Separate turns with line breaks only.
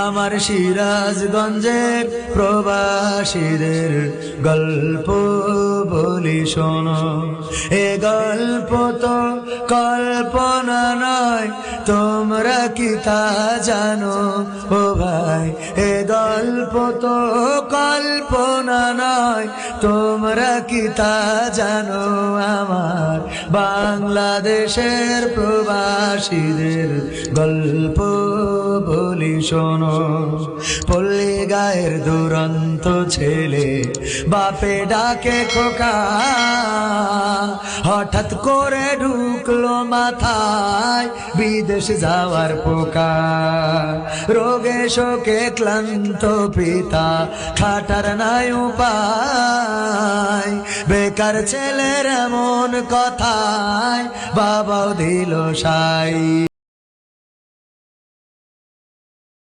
আমার সিরাজগঞ্জের প্রবাসীদের গল্প বলি শোনো। এ গল্প তো কল্পনা নয়, তোমরা কি তা জানো ও ভাই? এ গল্প তো কল্পনা নয়, তোমরা কি তা জানো? আমার বাংলাদেশের প্রবাসীদের গল্প বলি শোনো। পল্লী গায়ের দুরন্ত ছেলে বাপে ডাকে খোকা, হঠাৎ করে ঢুকলো মাথায় বিদেশ যাওয়ার পোকা। রোগে শোকে ক্লান্ত পিতা খাটার নাই উপায়, বেকার ছেলের এমন কথায় বাবাও দিল সাই।